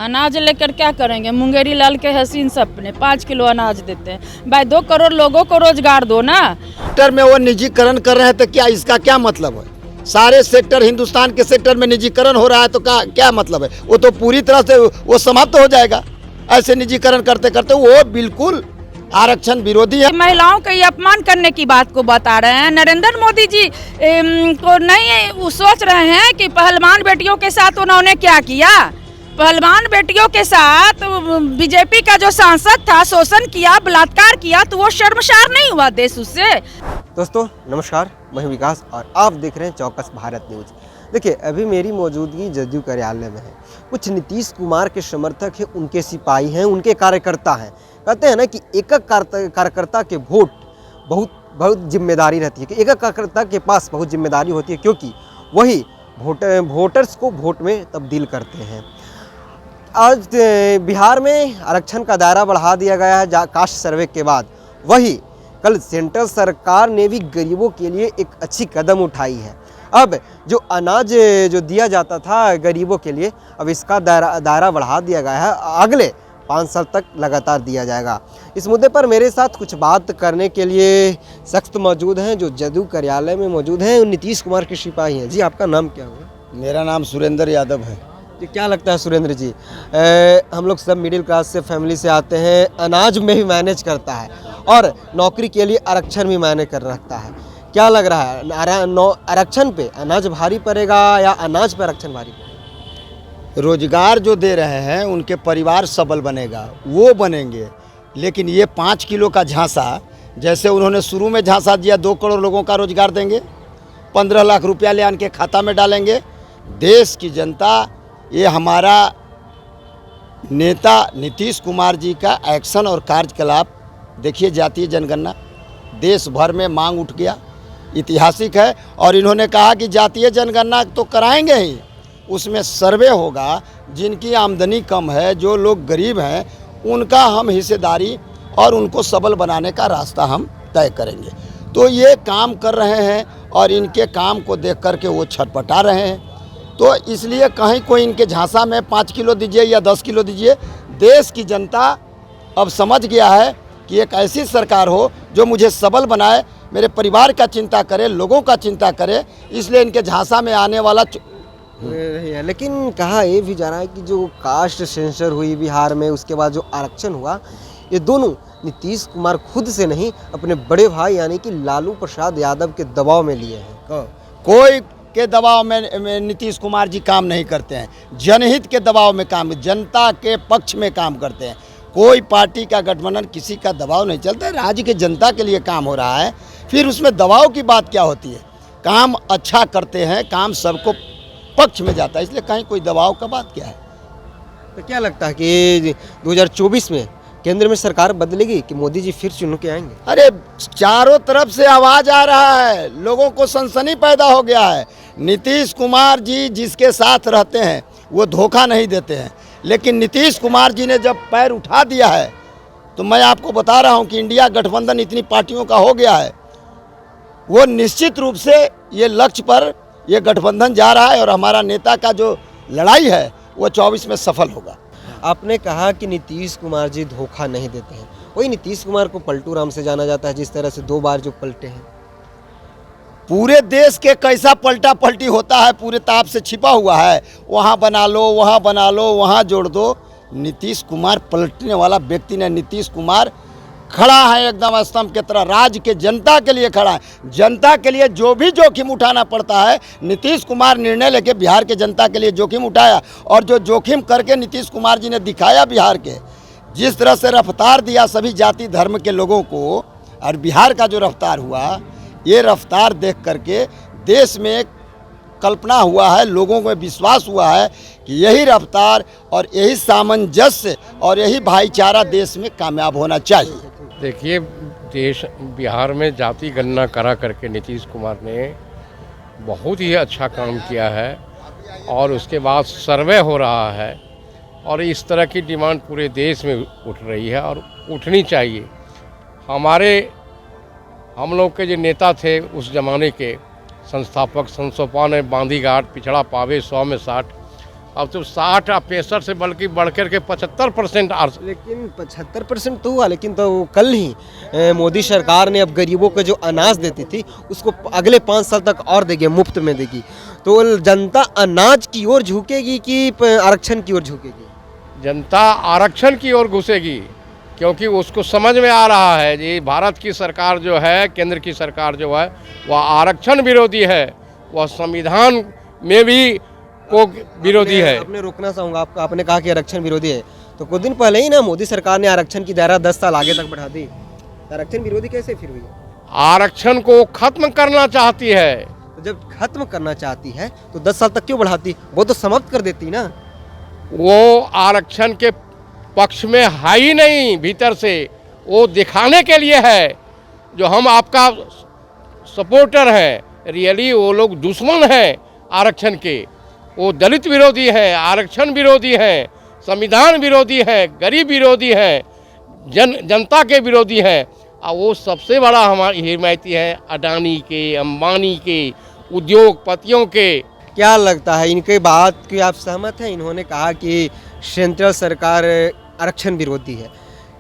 अनाज लेकर क्या करेंगे? मुंगेरी लाल के हसीन सपने 5 किलो अनाज देते हैं। भाई 2 करोड़ लोगों को रोजगार दो ना। सेक्टर में वो निजीकरण कर रहे हैं तो क्या इसका क्या मतलब है? सारे सेक्टर हिंदुस्तान के सेक्टर में निजीकरण हो रहा है तो क्या मतलब है? वो तो पूरी तरह से वो समाप्त हो जाएगा। ऐसे निजीकरण करते करते वो बिल्कुल आरक्षण विरोधी है। महिलाओं का ये अपमान करने की बात को बता रहे हैं। नरेंद्र मोदी जी को नहीं वो सोच रहे हैं कि पहलवान बेटियों के साथ उन्होंने क्या किया। पहलवान बेटियों के साथ बीजेपी का जो सांसद था शोषण किया, बलात्कार किया, तो वो शर्मसार नहीं हुआ देश उससे? दोस्तों नमस्कार, मैं विकास और आप देख रहे हैं चौकस भारत न्यूज। देखिए, अभी मेरी मौजूदगी जदयू कार्यालय में है। कुछ नीतीश कुमार के समर्थक हैं, उनके सिपाही हैं, उनके कार्यकर्ता हैं। कहते हैं ना कि एक कार्यकर्ता के वोट बहुत जिम्मेदारी रहती है, कि एक कार्यकर्ता के पास बहुत जिम्मेदारी होती है, क्योंकि वही वोटर्स को वोट में तब्दील करते हैं। आज बिहार में आरक्षण का दायरा बढ़ा दिया गया है कास्ट सर्वे के बाद। वही कल सेंट्रल सरकार ने भी गरीबों के लिए एक अच्छी कदम उठाई है। अब जो अनाज जो दिया जाता था गरीबों के लिए, अब इसका दायरा बढ़ा दिया गया है, अगले 5 साल तक लगातार दिया जाएगा। इस मुद्दे पर मेरे साथ कुछ बात करने के लिए शख्स मौजूद हैं जो जदयू कार्यालय में मौजूद हैं, नीतीश कुमार के सिपाही हैं। जी, आपका नाम क्या हुआ? मेरा नाम सुरेंद्र यादव है। जी, क्या लगता है सुरेंद्र जी, हम लोग सब मिडिल क्लास से फैमिली से आते हैं, अनाज में भी मैनेज करता है और नौकरी के लिए आरक्षण भी मैनेज कर रखता है। क्या लग रहा है, आरक्षण पे अनाज भारी पड़ेगा या अनाज पे आरक्षण भारी पड़ेगा? रोजगार जो दे रहे हैं उनके परिवार सबल बनेगा, वो बनेंगे। लेकिन ये 5 किलो का झांसा, जैसे उन्होंने शुरू में झांसा दिया 2 करोड़ लोगों का रोजगार देंगे, 15 लाख रुपया ले आन के खाता में डालेंगे। देश की जनता, ये हमारा नेता नीतीश कुमार जी का एक्शन और कार्यकलाप देखिए। जातीय जनगणना देश भर में मांग उठ गया, ऐतिहासिक है। और इन्होंने कहा कि जातीय जनगणना तो कराएंगे ही, उसमें सर्वे होगा। जिनकी आमदनी कम है, जो लोग गरीब हैं, उनका हम हिस्सेदारी और उनको सबल बनाने का रास्ता हम तय करेंगे। तो ये काम कर रहे हैं और इनके काम को देख करके वो छटपटा रहे हैं। तो इसलिए कहीं कोई इनके झांसा में 5 किलो दीजिए या 10 किलो दीजिए। देश की जनता अब समझ गया है कि एक ऐसी सरकार हो जो मुझे सबल बनाए, मेरे परिवार का चिंता करे, लोगों का चिंता करे। इसलिए इनके झांसा में आने वाला लेकिन कहा ये भी जा रहा है कि जो कास्ट सेंसर हुई बिहार में, उसके बाद जो आरक्षण हुआ, ये दोनों नीतीश कुमार खुद से नहीं, अपने बड़े भाई यानी कि लालू प्रसाद यादव के दबाव में लिए हैं। कोई के दबाव में नीतीश कुमार जी काम नहीं करते हैं। जनहित के दबाव में काम, जनता के पक्ष में काम करते हैं। कोई पार्टी का गठबंधन, किसी का दबाव नहीं चलता। राज्य के जनता के लिए काम हो रहा है, फिर उसमें दबाव की बात क्या होती है? काम अच्छा करते हैं, काम सबको पक्ष में जाता है, इसलिए कहीं कोई दबाव का बात क्या है? तो क्या लगता है कि 2024 में केंद्र में सरकार बदलेगी कि मोदी जी फिर चुन के आएंगे? अरे चारों तरफ से आवाज आ रहा है, लोगों को सनसनी पैदा हो गया है। नीतीश कुमार जी जिसके साथ रहते हैं वो धोखा नहीं देते हैं, लेकिन नीतीश कुमार जी ने जब पैर उठा दिया है, तो मैं आपको बता रहा हूं कि इंडिया गठबंधन इतनी पार्टियों का हो गया है, वो निश्चित रूप से ये लक्ष्य पर ये गठबंधन जा रहा है और हमारा नेता का जो लड़ाई है वो 24 में सफल होगा। आपने कहा कि नीतीश कुमार जी धोखा नहीं देते हैं। वही नीतीश कुमार को पलटू राम से जाना जाता है, जिस तरह से 2 बार जो पलटे हैं। पूरे देश के कैसा पलटा पलटी होता है पूरे ताप से छिपा हुआ है। वहाँ बना लो, वहाँ बना लो, वहाँ जोड़ दो। नीतीश कुमार पलटने वाला व्यक्ति ने, नीतीश कुमार खड़ा है एकदम स्तंभ की तरह, राज्य के जनता के लिए खड़ा है। जनता के लिए जो भी जोखिम उठाना पड़ता है, नीतीश कुमार निर्णय लेके बिहार के जनता के लिए जोखिम उठाया। और जो जोखिम करके नीतीश कुमार जी ने दिखाया बिहार के, जिस तरह से रफ्तार दिया सभी जाति धर्म के लोगों को, और बिहार का जो रफ्तार हुआ, ये रफ्तार देख करके देश में एक कल्पना हुआ है, लोगों को विश्वास हुआ है कि यही रफ्तार और यही सामंजस्य और यही भाईचारा देश में कामयाब होना चाहिए। देखिए, देश बिहार में जाति गणना करा करके नीतीश कुमार ने बहुत ही अच्छा काम किया है और उसके बाद सर्वे हो रहा है और इस तरह की डिमांड पूरे देश में उठ रही है और उठनी चाहिए। हम लोग के जो नेता थे उस ज़माने के संस्थापक, संसोपा ने बांधी घाट, पिछड़ा पावे 100 में 60, अब तो 60 और 65 से बल्कि बढ़कर के 75% लेकिन 75% तो हुआ, लेकिन तो कल ही मोदी सरकार ने अब गरीबों को जो अनाज देती थी उसको अगले 5 साल तक और देगी, मुफ्त में देगी। तो जनता अनाज की ओर झुकेगी कि आरक्षण की ओर झुकेगी? जनता आरक्षण की ओर घुसेगी, क्योंकि उसको समझ में आ रहा है कि भारत की सरकार जो है, केंद्र की सरकार जो है, वह आरक्षण विरोधी है, वह संविधान में भी को विरोधी है। आपने रोकना चाहूँगा आपका, आपने कहा कि आरक्षण विरोधी है, तो कुछ दिन पहले ही ना मोदी सरकार ने आरक्षण की दायरा 10 साल आगे तक बढ़ा दी। आरक्षण विरोधी कैसे फिर हुई? आरक्षण को खत्म करना चाहती है। तो जब खत्म करना चाहती है तो 10 साल तक क्यों बढ़ाती? वो तो समाप्त कर देती ना। वो आरक्षण के पक्ष में है ही नहीं, भीतर से वो दिखाने के लिए है जो हम आपका सपोर्टर हैं। रियली वो लोग दुश्मन हैं आरक्षण के, वो दलित विरोधी हैं, आरक्षण विरोधी हैं, संविधान विरोधी हैं, गरीब विरोधी हैं, जनता के विरोधी हैं। और वो सबसे बड़ा हमारी हिमायती है अडानी के, अंबानी के, उद्योगपतियों के। क्या लगता है इनके बात की आप सहमत हैं? इन्होंने कहा कि सेंट्रल सरकार आरक्षण विरोधी है,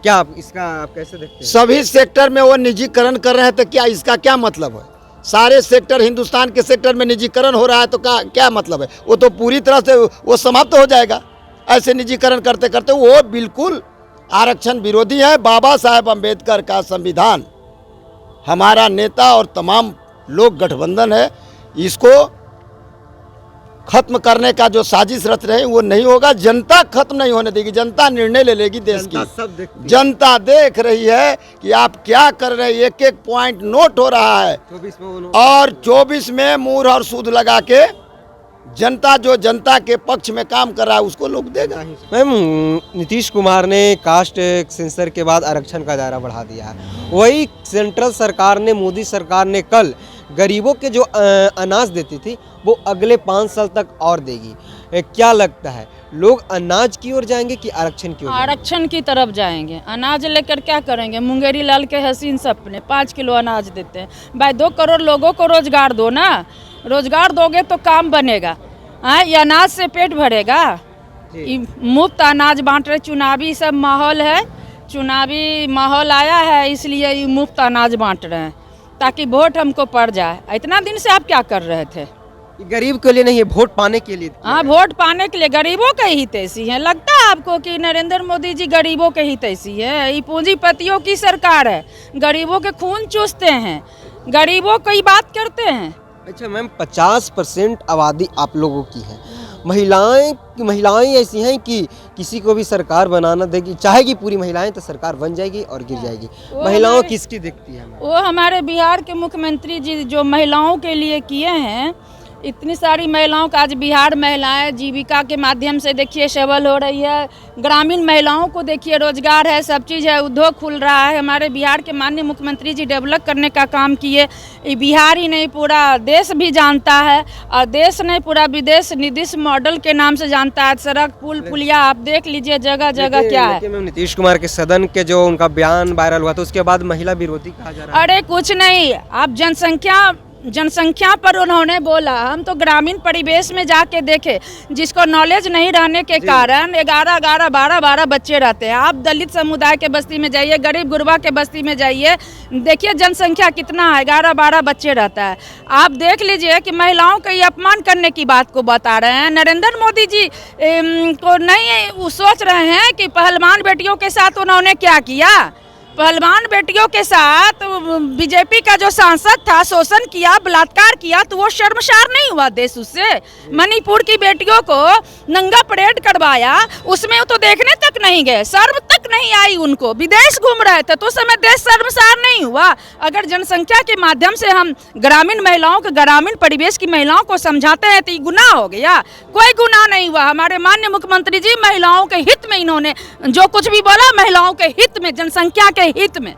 क्या आप इसका आप कैसे देखते हैं? सभी सेक्टर में वो निजीकरण कर रहे हैं, तो क्या इसका क्या मतलब है? सारे सेक्टर, हिंदुस्तान के सेक्टर में निजीकरण हो रहा है, तो क्या मतलब है? वो तो पूरी तरह से वो समाप्त हो जाएगा ऐसे निजीकरण करते करते। वो बिल्कुल आरक्षण विरोधी है। बाबा साहेब अम्बेडकर का संविधान हमारा नेता और तमाम लोग गठबंधन है, इसको खत्म करने का जो साजिश रच रहे हैं वो नहीं होगा। जनता खत्म नहीं होने देगी, जनता निर्णय ले लेगी देश की। जनता देख रही है कि आप क्या कर रहे हैं, एक एक पॉइंट नोट हो रहा है। 24 में और 24 में मूर और सूद लगा के जनता जो जनता के पक्ष में काम कर रहा है उसको लोग देगा। मैम, नीतीश कुमार ने कास्ट सेंसर के बाद आरक्षण का दायरा बढ़ा दिया है। वही सेंट्रल सरकार ने, मोदी सरकार ने कल गरीबों के जो अनाज देती थी वो अगले 5 साल तक और देगी। क्या लगता है लोग अनाज की ओर जाएंगे कि आरक्षण की ओर? आरक्षण की तरफ जाएंगे। अनाज लेकर क्या करेंगे? मुंगेरी लाल के हसीन सपने 5 किलो अनाज देते हैं। भाई 2 करोड़ लोगों को रोजगार दो ना, रोजगार दोगे तो काम बनेगा। हाँ, ये अनाज से पेट भरेगा? मुफ्त अनाज बांट रहे, चुनावी सब माहौल है, चुनावी माहौल आया है इसलिए ये मुफ्त अनाज बांट रहे हैं ताकि वोट हमको पड़ जाए। इतना दिन से आप क्या कर रहे थे? गरीब के लिए नहीं है, वोट पाने के लिए। हाँ, वोट पाने के लिए। गरीबों के ही तैसी है। लगता है आपको कि नरेंद्र मोदी जी गरीबों के ही तैसी है? ये पूंजीपतियों की सरकार है, गरीबों के खून चूसते हैं, गरीबों की बात करते हैं। अच्छा मैम, 50% आबादी आप लोगों की है। महिलाएं ऐसी हैं कि किसी को भी सरकार बनाना देगी, चाहेगी पूरी महिलाएं तो सरकार बन जाएगी और गिर जाएगी। महिलाओं किसकी दिखती है? वो हमारे बिहार के मुख्यमंत्री जी जो महिलाओं के लिए किए हैं, इतनी सारी महिलाओं का आज बिहार महिलाएं जीविका के माध्यम से देखिए सबल हो रही है। ग्रामीण महिलाओं को देखिए रोजगार है, सब चीज़ है, उद्योग खुल रहा है। हमारे बिहार के माननीय मुख्यमंत्री जी डेवलप करने का काम किए। बिहार ही नहीं पूरा देश भी जानता है, और देश नहीं पूरा विदेश नीतीश मॉडल के नाम से जानता है। सड़क, पुल, पुलिया आप देख लीजिए, जगह जगह क्या है। मैम, नीतीश कुमार के सदन के जो उनका बयान वायरल हुआ था उसके बाद महिला विरोधी कहा जा रहा है। अरे कुछ नहीं, आप जनसंख्या पर उन्होंने बोला। हम तो ग्रामीण परिवेश में जाके देखे, जिसको नॉलेज नहीं रहने के कारण 11-11, 12-12 बच्चे रहते हैं। आप दलित समुदाय के बस्ती में जाइए, गरीब गुरबा के बस्ती में जाइए, देखिए जनसंख्या कितना है, 11-12 बच्चे रहता है। आप देख लीजिए कि महिलाओं का ये अपमान करने की बात को बता रहे हैं। नरेंद्र मोदी जी को नहीं सोच रहे हैं कि पहलवान बेटियों के साथ उन्होंने क्या किया। पहलवान बेटियों के साथ बीजेपी का जो सांसद था शोषण किया, बलात्कार किया, तो वो शर्मसार नहीं हुआ देश उससे? मणिपुर की बेटियों को नंगा परेड करवाया, उसमें तो देखने तक नहीं गए, शर्म तक नहीं आई उनको। विदेश घूम रहे थे तो उस समय देश शर्मसार नहीं हुआ? अगर जनसंख्या के माध्यम से हम ग्रामीण महिलाओं को, ग्रामीण परिवेश की महिलाओं को समझाते हैं तो ये गुनाह हो गया? कोई गुनाह नहीं हुआ। हमारे माननीय मुख्यमंत्री जी महिलाओं के हित में इन्होंने जो कुछ भी बोला, महिलाओं के हित में, जनसंख्या के हित में।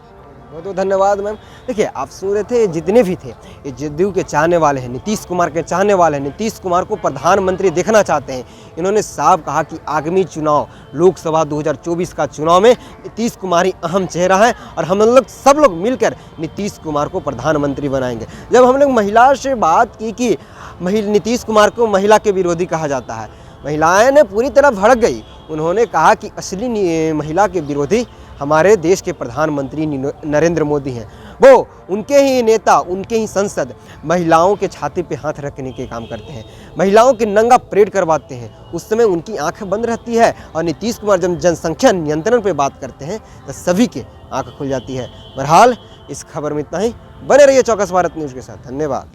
बहुत बहुत धन्यवाद मैम। देखिए, आप सुन रहे थे, जितने भी थे ये जदयू के चाहने वाले हैं, नीतीश कुमार के चाहने वाले हैं, नीतीश कुमार को प्रधानमंत्री देखना चाहते हैं। इन्होंने साफ कहा कि आगामी चुनाव, लोकसभा 2024 का चुनाव में नीतीश कुमार ही अहम चेहरा है और हम लोग सब लोग मिलकर नीतीश कुमार को प्रधानमंत्री बनाएंगे। जब हम लोग महिला से बात की कि नीतीश कुमार को महिला के विरोधी कहा जाता है, महिलाएं ने पूरी तरह भड़क गई। उन्होंने कहा कि असली महिला के विरोधी हमारे देश के प्रधानमंत्री नरेंद्र मोदी हैं। वो उनके ही नेता, उनके ही संसद महिलाओं के छाती पे हाथ रखने के काम करते हैं, महिलाओं की नंगा परेड करवाते हैं। उस समय उनकी आंखें बंद रहती है और नीतीश कुमार जब जनसंख्या नियंत्रण पे बात करते हैं तो सभी के आंख खुल जाती है। बहरहाल इस खबर में इतना ही। बने रहिए चौकस भारत न्यूज़ के साथ। धन्यवाद।